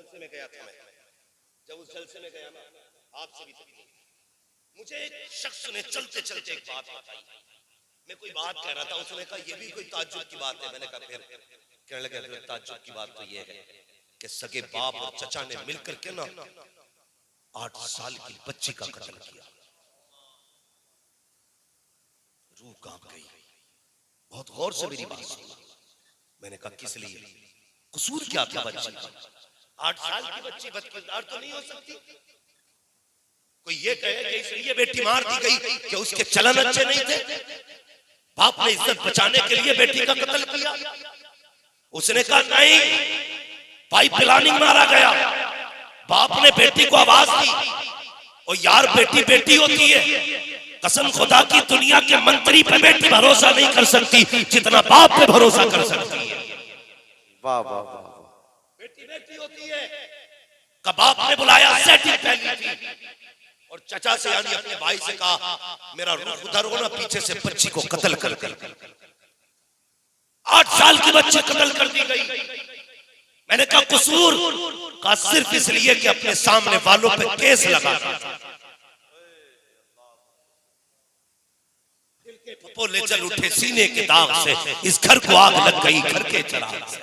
जलसे में गया था मैं, जब उस जलसे में गया ना, आपसे भी मुझे एक शख्स ने चलते चलते एक बात बताई। मैं कोई बात कह रहा था, उसने कहा ये भी कोई ताज्जुब की बात है। मैंने कहा फिर? कहने लगे ताज्जुब की बात तो ये है कि सगे बाप और चचा ने मिलकर के ना 8 साल की बच्ची का कत्ल किया। रूह कांप गई। बहुत गौर से मेरी बात सुना। मैंने कहा किस लिए, कसूर क्या था बच्ची का? 8 साल की बच्ची बदकिरदार तो नहीं हो सकती। कोई ये कहे कि इसलिए बेटी मार दी गई कि उसके चलन अच्छे नहीं थे, बाप ने इज्जत बचाने के लिए बेटी का कत्ल किया। उसने कहा नहीं, पाइप प्लानिंग मारा गया। बाप ने बेटी को आवाज दी, और यार बेटी बेटी होती है, कसम खुदा की दुनिया के मंत्री पे बेटी भरोसा नहीं कर सकती जितना बाप पे भरोसा कर सकती है। वाह वाह वाह, बेटी बेटी होती है। का बाप ने बुलाया, सेटिंग पहनी थी, और चचा से यानी अपने भाई से कहा मेरा रुख उधर हो ना, पीछे से बच्ची को कत्ल कर दी। 8 साल की बच्ची कत्ल कर दी गई। मैंने कहा कसूर का सिर्फ इसलिए कि अपने सामने वालों पे केस लगा। दिल के फपोले जल उठे सीने के दाग से, इस घर को आग लग गई घर के चिराग से।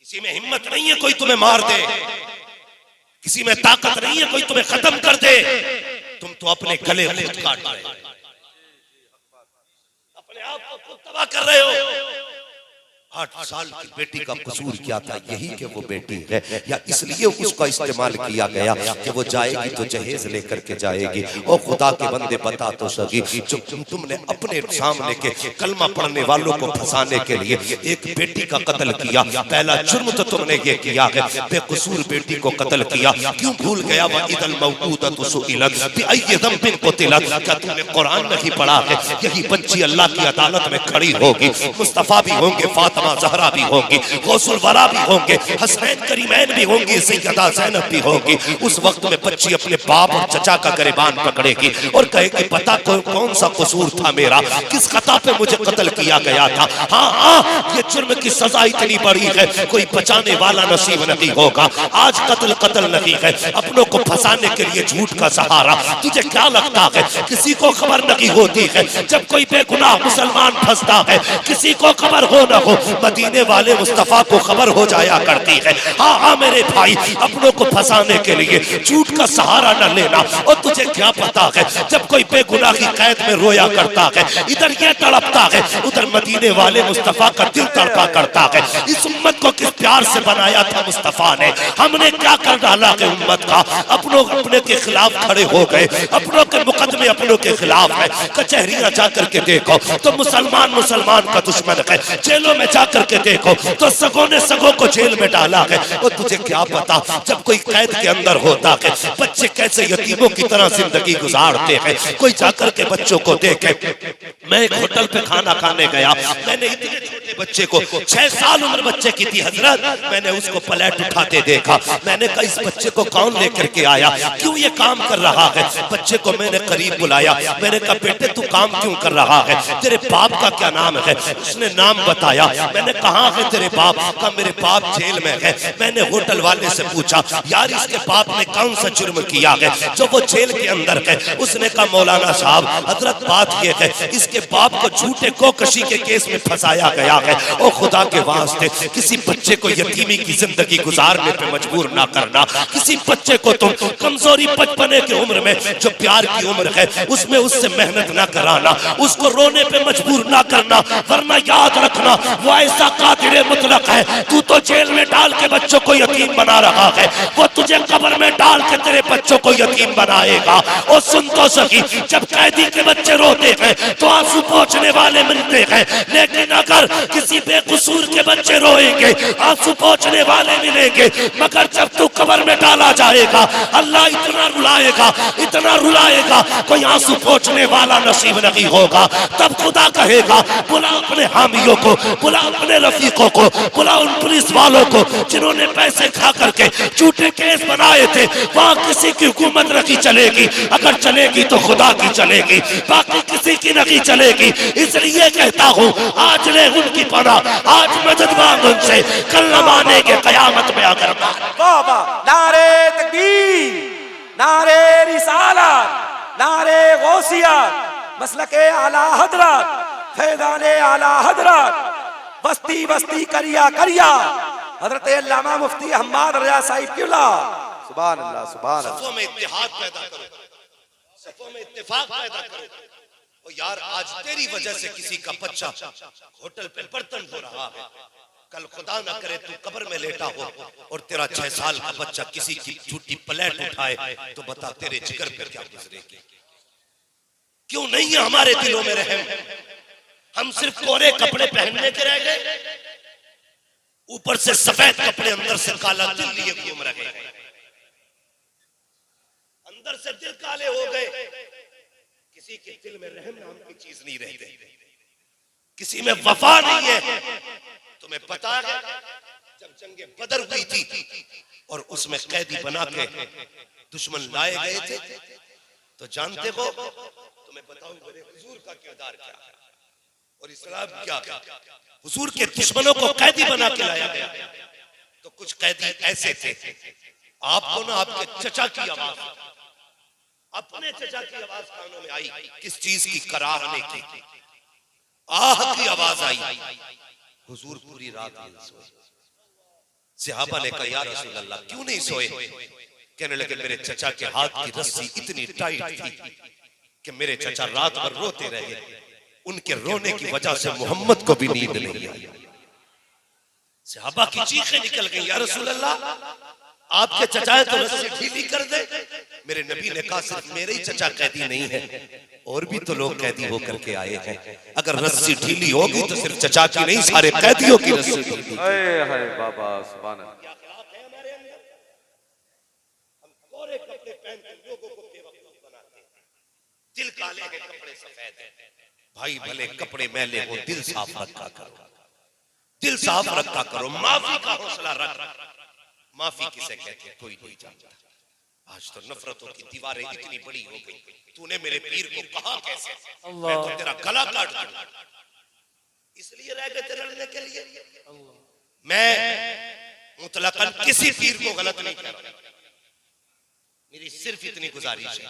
किसी में हिम्मत नहीं है कोई तुम्हें मार दे, किसी में ताकत नहीं है कोई तुम्हें खत्म कर दे। तुम तो अपने गले खुद काट रहे हो, अपने आप को खुद तबाह कर रहे हो। 8 साल की बेटी का कसूर क्या था? यही कि वो बेटी है, या इसलिए उसका इस्तेमाल किया गया कि वो जाएगी तो जहेज लेकर के जाएगी। और खुदा के बंदे बता तो सकी, जो तुमने अपने सामने के कलमा पढ़ने वालों को फंसाने के लिए एक बेटी का कत्ल किया, पहला जुर्म तो तुमने ये किया है, बेकसूर बेटी को कत्ल किया। क्यों भूल गया? वइदल मौऊदतु सुइलत बिअय्यि ज़ंबिन क़ुतिलत। क्या तुमने कुरान नहीं पढ़ा है? यही बच्ची अल्लाह की अदालत में खड़ी होगी। मुस्तफा भी होंगे, फातिमा ज़हरा भी होंगी, गौसुल वरा भी होंगे, हसनैन करीमैन भी होंगी, सैयदा ज़ैनब भी होंगी। उस वक्त में बच्ची अपने बाप और चचा का गिरबान पकड़ेगी और कहेगी पता कौन सा कसूर था मेरा, किस खता पे मुझे कत्ल किया गया था। हाँ हाँ, ये जुर्म की सजा इतनी बड़ी है, कोई बचाने वाला नसीब नहीं होगा। आज कत्ल कत्ल नहीं है, अपनों को फंसाने के लिए झूठ का सहारा। तुझे क्या लगता है किसी को खबर नहीं होती है जब कोई बेगुनाह मुसलमान फंसता है? किसी को खबर हो न हो, मदीने वाले मुस्तफा को खबर हो जाया करती है। हाँ हाँ मेरे भाई, अपनों को फंसाने के लिए झूठ का सहारा न लेना। और तुझे क्या पता है जब कोई बेगुनाह की कैद में रोया करता है, इधर ये तड़पता है, उधर मदीने वाले मुस्तफा का दिल तड़पा करता है। इस उम्मत को किस प्यार से बनाया था मुस्तफा ने, हमने क्या कर डाला है उम्मत का? अपनों अपने के खिलाफ खड़े हो गए, अपनों के मुकदमे अपनों के खिलाफ है। कचहरियां जाकर के देखो तो मुसलमान मुसलमान का दुश्मन है, जेलों में जाकर के देखो तो सगों ने सगों को जेल में डाला है। और तुझे क्या पता जब कोई कैद के अंदर होता है बच्चे कैसे यतीमों की तरह जिंदगी गुजारते हैं। कोई जाकर के बच्चों को देखे। मैं एक होटल पे खाना खाने गया, मैंने इतने छोटे बच्चे को, 6 साल उम्र बच्चे की थी हजरत, मैंने उसको प्लेट उठाते देखा। मैंने कहा इस बच्चे को कौन लेकर के आया, क्यों ये काम कर रहा है? बच्चे को मैंने करीब बुलाया, मैंने कहा बेटे तू काम क्यों कर रहा है, तेरे बाप का क्या नाम है? उसने नाम बताया। मैंने कहा है तेरे बाप का? मेरे बाप जेल में है। मैंने होटल वाले से पूछा यार इसके बाप ने कौन सा जुर्म किया है जो वो जेल के अंदर है? उसने कहा मौलाना साहब हजरत बात ये है इसके बाप को झूठे गोकशी के केस में फंसाया गया है। और खुदा के वास्ते किसी बच्चे को यतीमी की जिंदगी गुजारने पे मजबूर ना करना। किसी बच्चे को तुम कमजोरी बचपने की उम्र में जो प्यार की उम्र है उसमें उससे मेहनत ना कराना, उसको रोने पे मजबूर ना करना, वरना याद रखना वो ऐसा कातिल मुतलक है। तू तो जेल में डाल के बच्चों को यतीम बना रहा है, वो तुझे कब्र में डाल के तेरे बच्चों को यतीम बनाएगा। और सुन तो सकी, जब कैदी के बच्चे रोते हैं तो आंसू पोंछने वाले मिलते हैं, लेकिन अगर किसी बेकसूर के बच्चे रोएंगे आंसू पोंछने वाले मिलेंगे। मगर जब तू कब्र में डाला जाएगा अल्लाह इतना रुलाएगा, इतना रुलाएगा, कोई आंसू पोंछने वाला नसीब नहीं होगा। तब खुदा कहेगा बुला अपने हामियों को, बुला अपने रफीकों को, बुला उन पुलिस वालों को जिन्होंने पैसे खा करके झूठे केस बनाए थे। वहां किसी की हुकूमत नहीं चलेगी, अगर चलेगी तो खुदा की चलेगी, बाकी किसी की नहीं चलेगी। इसलिए कहता हूँ आज ले उनकी पनाह, आज मदद मांग उनसे, कर कल न मानेंगे कयामत में अगर मान। वाह वाह, नारे तकबीर, नारे रिसालत, नारे गौसियत, मसलके आला हजरत, फैज़ाने आला हजरत, बस्ती बस्ती करिया करिया, हजरत अल्लामा मुफ्ती हम्माद रजा साहिब किबला। सुभान अल्लाह, सुभान अल्लाह। सफों में इत्तेहाद पैदा करो, सफों में इत्तेफाक पैदा करो। ओ यार, आज तेरी वजह से किसी का बच्चा होटल पे बर्तन धो रहा है, कल खुदा ना करे तू कब्र में लेटा हो और तेरा 6 साल का बच्चा किसी की झूठी प्लेट उठाए, तो बता तेरे जिगर पे क्या गुजरेगी? क्यों नहीं है हमारे दिलों में रहम? हम सिर्फ कोरे कपड़े पहनने के रह गए, ऊपर से सफेद कपड़े, अंदर से काला दिल लिए घूम रहे हैं। अंदर से दिल काले हो गए, किसी के दिल में रहम नाम की चीज नहीं रह गई, किसी में वफा नहीं है। तुम्हें पता है जब जंगे बदर हुई थी और उसमें कैदी बना के दुश्मन लाए गए थे, तो जानते हो, तुम्हें बताऊं मेरे हुजूर का किरदार क्या है और इस्लाम क्या है। हुजूर के दुश्मनों को कैदी बना के लाया गया, तो कुछ कैदी ऐसे थे, आपको ना आपके चचा की आवाज, अपने चचा की आवाज कानों में आई, किस चीज की? कराहने की, आह की आवाज आई। हुजूर पूरी रात नहीं सोए। सहाबा ने कहा, या रसूल अल्लाह क्यों नहीं सोए? कहने लगे, मेरे चचा के हाथ की रस्सी इतनी टाइट थी कि मेरे चचा रात भर रोते रहे, उनके रोने की वजह से मोहम्मद को भी नींद नहीं आई। सहाबा की चीखें निकल गई, या रसूल अल्लाह आपके चचा है तो रस्सी ढीली कर दे। मेरे नबी ने कहा, सिर्फ मेरे ही चचा कैदी नहीं है, और भी तो लोग कैदी होकर के आए हैं। अगर रस्सी ढीली होगी तो सिर्फ चचा की नहीं, सारे कैदियों की रस्सी ढीली। हाय बाबा, सुभान अल्लाह। हम कोरे कपड़े पहन कर लोगों को बेवकूफ बनाते हैं, दिल काले हैं, कपड़े सफेद हैं। भाई भले कपड़े मैले हो, दिल साफ रखा करो, दिल साफ रखा करो, माफी का हौसला रख। माफी किसे कहते हैं कोई नहीं जानता। आज तो नफरतों की दीवारें इतनी बड़ी हो गई, तूने मेरे पीर को कहा कैसे? मैं तो तेरा गला काट दूं, इसलिए रह गए थे लड़ने के लिए। मैं मुतलकन किसी पीर को गलत नहीं कह रहा, मेरी सिर्फ इतनी गुजारिश है,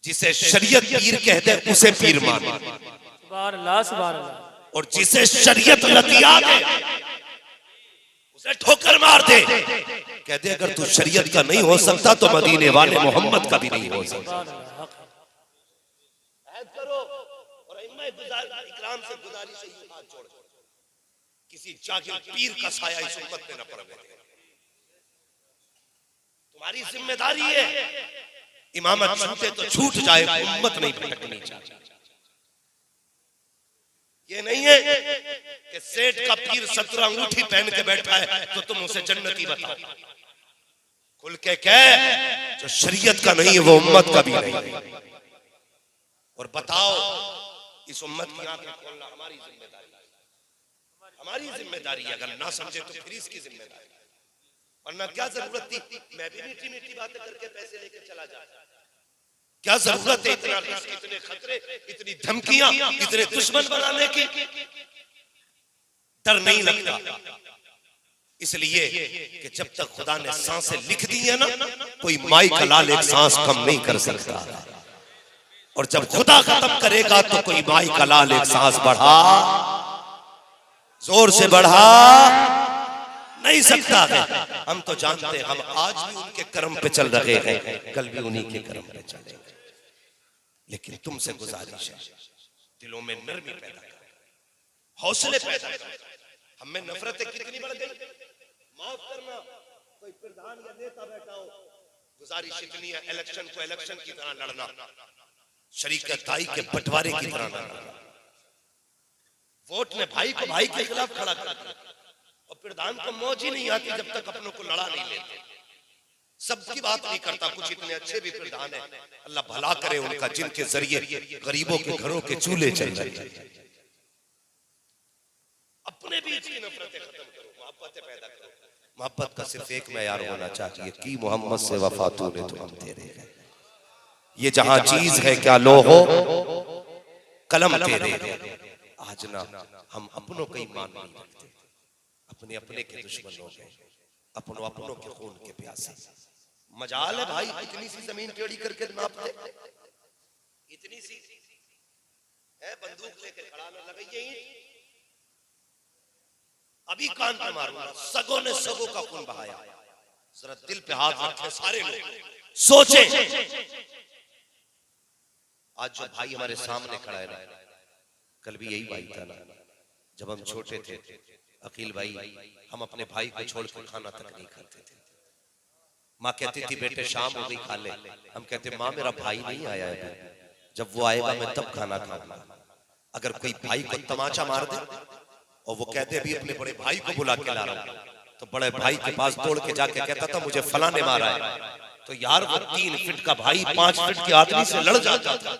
जिसे शरीयत पीर कहते हैं उसे पीर मानो, सुभान अल्लाह, सुभान अल्लाह। और जिसे शरीयत लतिया दे उसे ठोकर मार दे। कहते अगर तू शरीयत का नहीं हो सकता तो मदीने वाले मोहम्मद का भी नहीं हो सकता। करो और इकराम से गुजारिश है, हाथ जोड़, किसी जागिर पीर का साया इस उम्मत में न पड़े। तुम्हारी जिम्मेदारी है, इमामत छूटे तो छूट जाए, उम्मत नहीं भटकनी चाहिए। ये नहीं है कि सेठ का पीर 17 अंगूठी पहन के बैठा है तो तुम उसे जन्नती बताओ। खुल के कह, जो शरीयत का नहीं है वो उम्मत का भी नहीं है। और बताओ, इस उम्मत की आंखें खोलना हमारी जिम्मेदारी है, हमारी जिम्मेदारी है। अगर ना समझे तो फिर इसकी जिम्मेदारी, वरना क्या जरूरत थी मैं भी मीठी मीठी बातें करके पैसे लेके चला जाता? क्या जरूरत है इतना रिस्क, इतने खतरे, इतनी धमकियां, इतने दुश्मन बनाने की? डर नहीं लगता, इसलिए कि जब तक खुदा ने सांसें लिख दी है ना, कोई माई का लाल एक सांस कम नहीं कर सकता, और जब खुदा खत्म करेगा तो कोई माई का लाल एक सांस बढ़ा, जोर से बढ़ा नहीं सकता है। हम तो जानते हैं, हम आज भी उनके कर्म पे चल रहे हैं, कल भी उन्हीं के कर्म पे चलेंगे। लेकिन तुमसे गुजारिश है, दिलों में नरमी पैदा करो, हौसले पैदा करो। हमें नफरतें कितनी बढ़ गई, माफ करना, कोई प्रधान या नेता बैठा हो, गुजारिश इतनी है, इलेक्शन को इलेक्शन की तरह लड़ना, शरीकताई के बंटवारे की तरह लड़ना। वोट में भाई को भाई के खिलाफ खड़ा करना, और प्रधान को मौज ही नहीं आती जब तक अपनों को लड़ा नहीं लेते। सबकी बात नहीं करता, कुछ इतने अच्छे भी प्रधान हैं, अल्लाह भला करे उनका, जिनके जरिए गरीबों के घरों के चूल्हे चल रहे हैं। अपने बीच की नफरतें खत्म करो, मोहब्बतें पैदा करो। मोहब्बत का सिर्फ एक मयार होना चाहिए कि मोहम्मद से वफा तूने तो हम तेरे हैं। ये जहां चीज है क्या लो हो कलम तेरे। आज ना हम अपनों का ईमान नहीं रखते, अपने अपने के दुश्मन हो गए, अपनों अपनों के खून के प्यासे। मजाल है भाई, इतनी सी जमीन टेढ़ी करके नाप दे, इतनी सी है, बंदूक लेके खड़ा न लगाइए ईंट, अभी कान पे मारूंगा। सगों ने सगों का खून बहाया। जरा दिल पे हाथ रखे सारे लोग, सोचे आज जो भाई हमारे सामने खड़ा है ना, कल भी यही भाई था ना। जब हम छोटे थे अकील भाई, हम अपने भाई को छोड़ कर खाना तक नहीं खाते थे। माँ कहती थी बेटे शाम हो गई खा ले, हम कहते माँ मेरा भाई नहीं आया है, जब वो आएगा मैं तब खाना खाऊंगा। अगर कोई भाई को तमाचा मार दे और वो कहते अभी अपने बड़े भाई को बुला के ला रहा हूं, तो बड़े भाई के पास दौड़ के जाके कहता था मुझे फला ने मारा है। तो यार वो 3 फीट का भाई 5 फीट के आदमी से लड़ जाता था।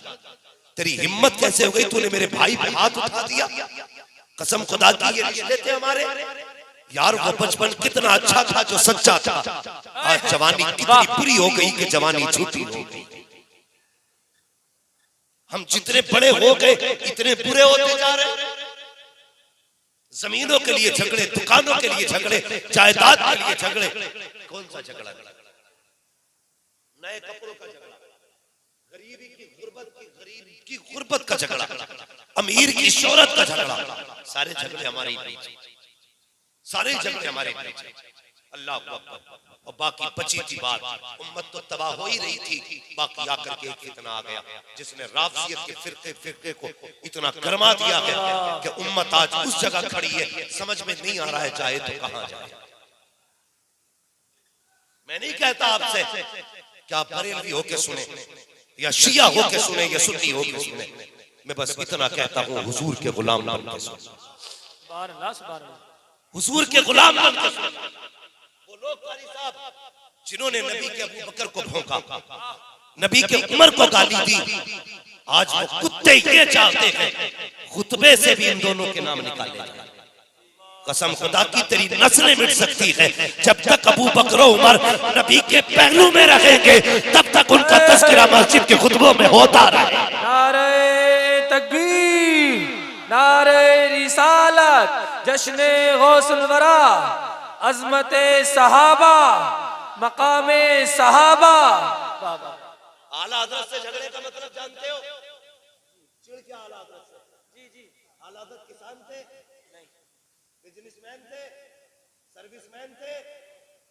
तेरी हिम्मत कैसे हो गई, तूने मेरे भाई पे हाथ उठा दिया। कसम खुदा की ये रिश्ते थे हमारे। यार वो बचपन कितना अच्छा था जो सच्चा था। आज जवानी कितनी बुरी हो गई कि जवानी झूठी हो गई। हम जितने बड़े हो गए इतने बुरे होते जा रहे। जमीनों के लिए झगड़े, दुकानों के लिए झगड़े, जायदाद के लिए झगड़े। कौन सा झगड़ा? नए कपड़ों का झगड़ा, गरीबी की गुर्बत का झगड़ा, अमीर की शोहरत का झगड़ा। सारे झगड़े हमारे ही बीच, सारे झगड़े हमारे बीच। अल्लाह अकबर। और बाकी बची थी बात, उम्मत तो तबाह हो ही रही थी, बाकी आकर के एक फितना आ गया जिसने राफियत के फिरके को इतना गरमा दिया है कि उम्मत आज उस जगह खड़ी है, समझ में नहीं आ रहा है जाए तो कहां जाए। मैं नहीं कहता आपसे कि आप बरेलवी होके सुने या शिया होके सुने या सुन्नी होके सुने, मैं बस इतना कहता हूं हुजूर के गुलाम बन के सुने, सुभान अल्लाह, सुभान अल्लाह। हुजूर के गुलाम बन के सुने। वो लोग कारी साहब जिन्होंने नबी के अबू बकर को भौंका, नबी के उमर को गाली दी, आज वो कुत्ते ये चाहते हैं खुतबे से भी इन दोनों के नाम निकाले जाए। कसम खुदा की तेरी नस्लें मिट सकती है, जब तक अबू बकर उमर नबी के पहलू में रहेंगे तब तक उनका तज़किरा मस्जिद के खुतबों में होता रहे। नारे तकबीर, नारे रिसालत, जश्ने गौसुल वरा, अज़मते सहाबा, मकामे सहाबा। आला हज़रत से झगड़े का मतलब जानते हो? चिढ़ के आला हज़रत से। जी जी, आला हज़रत किसान थे नहीं, बिजनेसमैन थे, सर्विसमैन थे,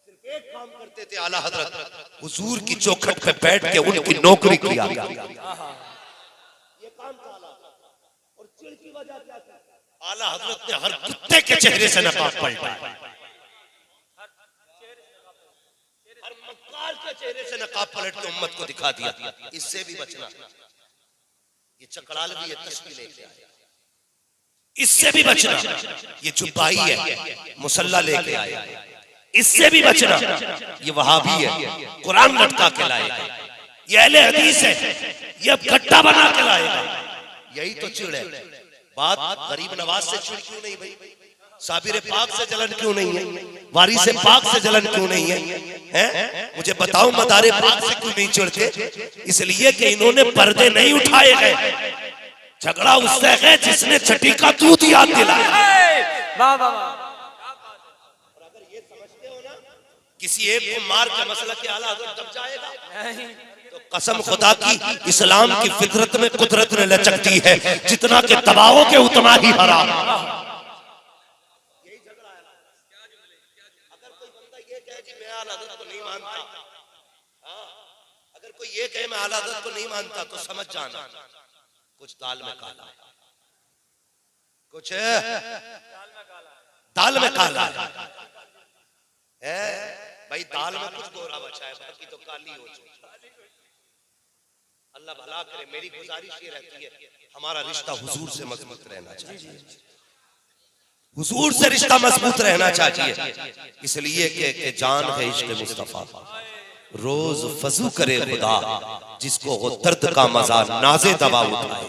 सिर्फ एक काम करते थे आला हज़रत, हुजूर की चौखट पे बैठ के उनकी नौकरी किया। ये काम था आला हज़रत। और चिढ़ की वजह क्या थी? आला हज़रत ने हर कुत्ते के चेहरे से नकाब पलटा, हर मक्कार के चेहरे से नकाब पलट के उम्मत को दिखा दिया। इससे भी बचना, ये चकड़ाल भी ये तस्वीर लेके आया, इससे भी बचना। ये जुब्बाई है मुसल्ला लेके आया, इससे भी बचना। ये वहाबी है कुरान लटका के लाएगा, ये अहले हदीस है ये अब गड्ढा बना के लाएगा। यही तो चिढ़ है। बात गरीब नवाज से चिढ़ क्यों नहीं भाई? साबिर पाक से जलन क्यों नहीं है? वारिस से पाक से जलन क्यों नहीं है? मुझे बताओ मदारे पाक से क्यों नहीं चिढ़ते? इसलिए कि इन्होंने पर्दे नहीं उठाए गए। झगड़ा उससे है जिसने छठी का दूध याद दिलाया। वाह वाह वाह। और अगर ये समझते हो ना किसी एक को मार के मसला के आला हज़रत दब जाएगा, तो कसम खुदा की इस्लाम की फितरत में कुदरत ने लचकती है, जितना के दबाओगे उतना ही हराम। यही झगड़ा है। अगर कोई बंदा ये कहे कि मैं आला हज़रत को नहीं मानता, अगर कोई ये कहे मैं आला हज़रत को नहीं मानता, तो समझ जाना कुछ दाल में काला है, कुछ दाल में काला है। भाई दाल में कुछ गोरा बचा है, बाकी तो काली हो चुकी। अल्लाह भला करे। मेरी गुजारिश ये रहती है हमारा रिश्ता हुजूर से मजबूत रहना चाहिए, हुजूर से रिश्ता मजबूत रहना चाहिए। इसलिए कि जान है इश्क़ मुस्तफा, रोज फजू करे खुदा, जिसको वो दर्द का मजा नाज़े दबा उठाए।